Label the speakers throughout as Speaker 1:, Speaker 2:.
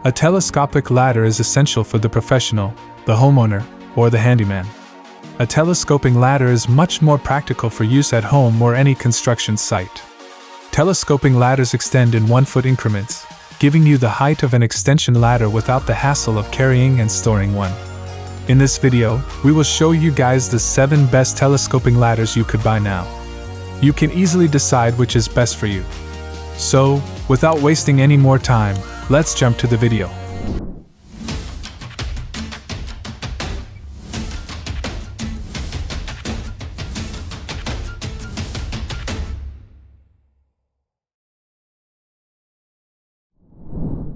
Speaker 1: A telescopic ladder is essential for the professional, the homeowner, or the handyman. A telescoping ladder is much more practical for use at home or any construction site. Telescoping ladders extend in 1-foot increments, giving you the height of an extension ladder without the hassle of carrying and storing one. In this video, we will show you guys the 7 best telescoping ladders you could buy now. You can easily decide which is best for you. So, without wasting any more time, let's jump to the video.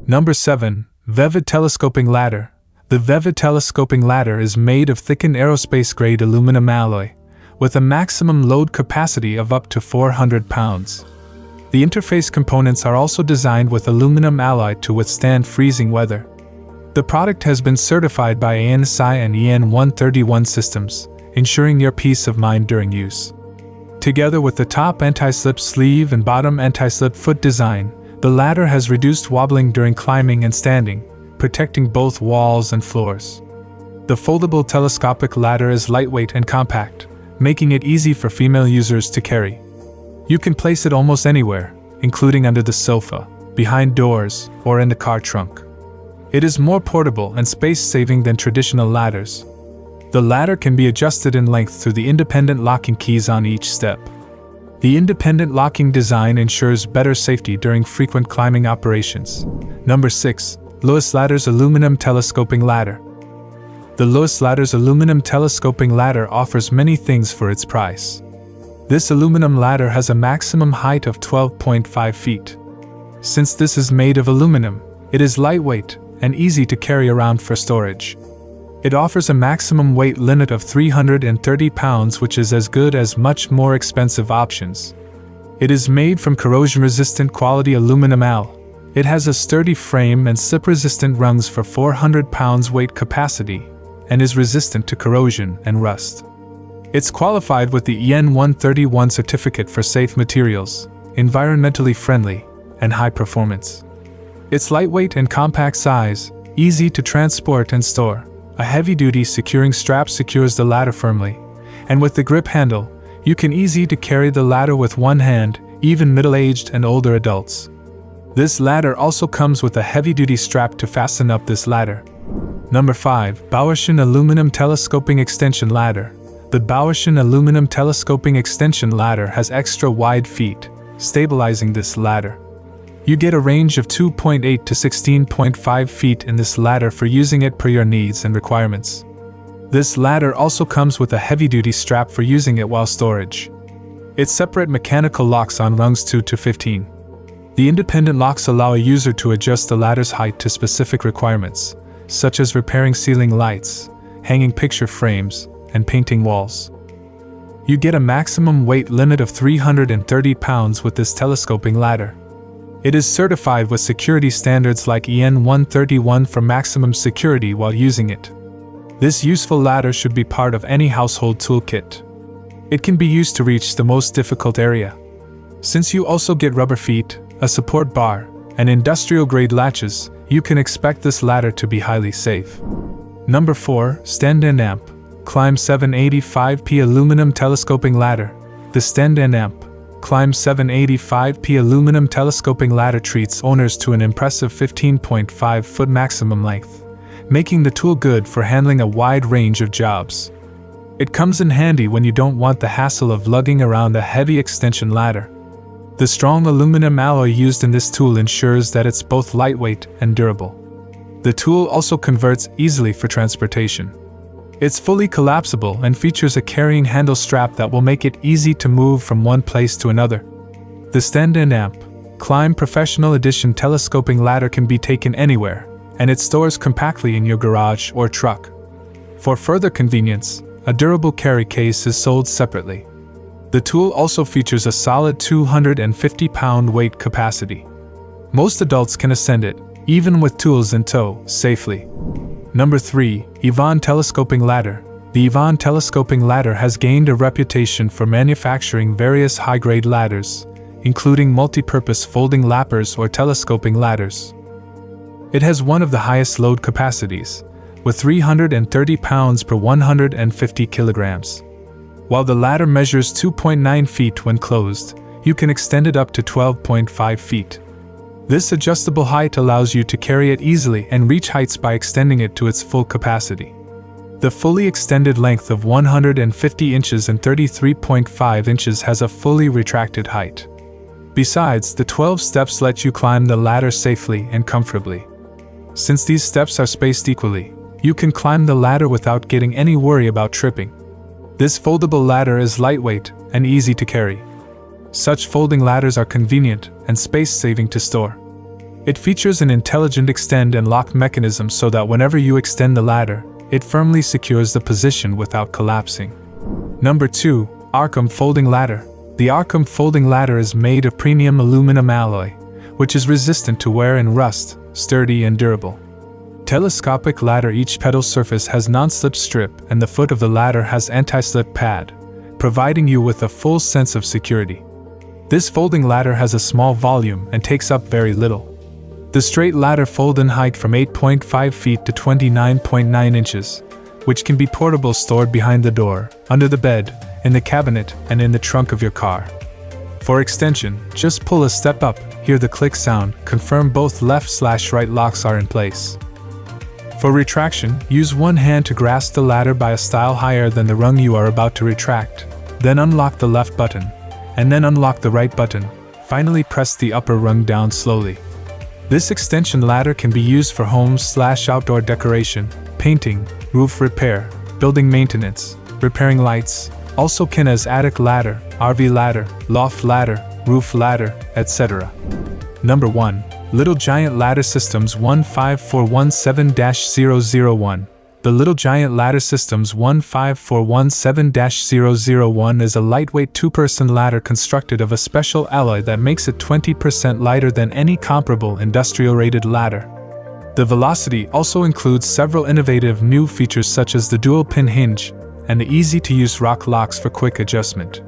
Speaker 1: Number 7. VEVOR Telescoping Ladder. The VEVOR telescoping ladder is made of thickened aerospace-grade aluminum alloy, with a maximum load capacity of up to 400 pounds. The interface components are also designed with aluminum alloy to withstand freezing weather. The product has been certified by ANSI and EN 131 systems, ensuring your peace of mind during use. Together with the top anti-slip sleeve and bottom anti-slip foot design, the ladder has reduced wobbling during climbing and standing, protecting both walls and floors. The foldable telescopic ladder is lightweight and compact, making it easy for female users to carry. You can place it almost anywhere, including under the sofa, behind doors, or in the car trunk. It is more portable and space-saving than traditional ladders. The ladder can be adjusted in length through the independent locking keys on each step. The independent locking design ensures better safety during frequent climbing operations. Number 6. LUISLADDERS Aluminum Telescoping Ladder. The LUISLADDERS Aluminum Telescoping Ladder offers many things for its price. This aluminum ladder has a maximum height of 12.5 feet. Since this is made of aluminum, it is lightweight and easy to carry around for storage. It offers a maximum weight limit of 330 pounds, which is as good as much more expensive options. It is made from corrosion-resistant quality aluminum alloy. It has a sturdy frame and slip-resistant rungs for 400 pounds weight capacity, and is resistant to corrosion and rust. It's qualified with the EN 131 certificate for safe materials, environmentally friendly, and high performance. Its lightweight and compact size, easy to transport and store. A heavy-duty securing strap secures the ladder firmly, and with the grip handle, you can easy to carry the ladder with one hand, even middle-aged and older adults. This ladder also comes with a heavy-duty strap to fasten up this ladder. Number 5. Bowoshen Aluminum Telescoping Extension Ladder. The Bowoshen Aluminum Telescoping Extension Ladder has extra wide feet, stabilizing this ladder. You get a range of 2.8 to 16.5 feet in this ladder for using it per your needs and requirements. This ladder also comes with a heavy-duty strap for using it while storage. Its separate mechanical locks on rungs 2 to 15. The independent locks allow a user to adjust the ladder's height to specific requirements, such as repairing ceiling lights, hanging picture frames, and painting walls. You get a maximum weight limit of 330 pounds with this telescoping ladder. It is certified with security standards like EN 131 for maximum security while using it. This useful ladder should be part of any household toolkit. It can be used to reach the most difficult area. Since you also get rubber feet, a support bar, and industrial-grade latches, you can expect this ladder to be highly safe. Number 4. Xtend Amp. Climb 785p Aluminum Telescoping Ladder. The Xtend Amp. Climb 785p Aluminum Telescoping Ladder treats owners to an impressive 15.5-foot maximum length, making the tool good for handling a wide range of jobs. It comes in handy when you don't want the hassle of lugging around a heavy extension ladder. The strong aluminum alloy used in this tool ensures that it's both lightweight and durable. The tool also converts easily for transportation. It's fully collapsible and features a carrying handle strap that will make it easy to move from one place to another. The Xtend Amp. Climb Professional Edition Telescoping Ladder can be taken anywhere, and it stores compactly in your garage or truck. For further convenience, a durable carry case is sold separately. The tool also features a solid 250-pound weight capacity. Most adults can ascend it, even with tools in tow, safely. Number 3. Yvan Telescoping Ladder. The Yvan Telescoping Ladder has gained a reputation for manufacturing various high-grade ladders, including multi-purpose folding lappers or telescoping ladders. It has one of the highest load capacities, with 330 pounds per 150 kilograms. While the ladder measures 2.9 feet when closed, you can extend it up to 12.5 feet. This adjustable height allows you to carry it easily and reach heights by extending it to its full capacity. The fully extended length of 150 inches and 33.5 inches has a fully retracted height. Besides, the 12 steps let you climb the ladder safely and comfortably. Since these steps are spaced equally, you can climb the ladder without getting any worry about tripping. This foldable ladder is lightweight and easy to carry. Such folding ladders are convenient and space-saving to store. It features an intelligent extend and lock mechanism so that whenever you extend the ladder, it firmly secures the position without collapsing. Number 2. ARCHOM Folding Ladder. The ARCHOM folding ladder is made of premium aluminum alloy, which is resistant to wear and rust, sturdy and durable. Telescopic ladder. Each pedal surface has non-slip strip and the foot of the ladder has anti-slip pad, providing you with a full sense of security. This folding ladder has a small volume and takes up very little. The straight ladder folds in height from 8.5 feet to 29.9 inches, which can be portable, stored behind the door, under the bed, in the cabinet, and in the trunk of your car. For extension, just pull a step up, hear the click sound, confirm both left/right locks are in place. For retraction, use one hand to grasp the ladder by a style higher than the rung you are about to retract, then unlock the left button, and then unlock the right button. Finally, press the upper rung down slowly. This extension ladder can be used for homes/outdoor decoration, painting, roof repair, building maintenance, repairing lights, also can as attic ladder, RV ladder, loft ladder, roof ladder, etc. Number 1. Little Giant Ladder Systems 15417-001. The Little Giant Ladder Systems 15417-001 is a lightweight two-person ladder constructed of a special alloy that makes it 20% lighter than any comparable industrial-rated ladder. The Velocity also includes several innovative new features such as the dual-pin hinge and the easy-to-use rock locks for quick adjustment.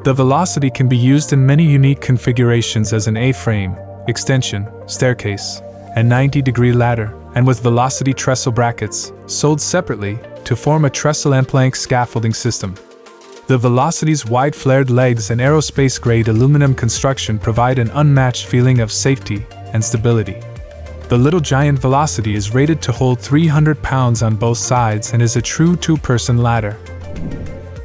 Speaker 1: The Velocity can be used in many unique configurations as an A-frame, extension, staircase, and 90-degree ladder, and with Velocity trestle brackets, sold separately, to form a trestle and plank scaffolding system. The Velocity's wide flared legs and aerospace-grade aluminum construction provide an unmatched feeling of safety and stability. The Little Giant Velocity is rated to hold 300 pounds on both sides and is a true two-person ladder.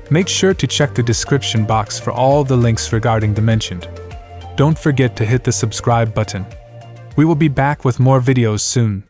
Speaker 1: Make sure to check the description box for all the links regarding the mentioned. Don't forget to hit the subscribe button. We will be back with more videos soon.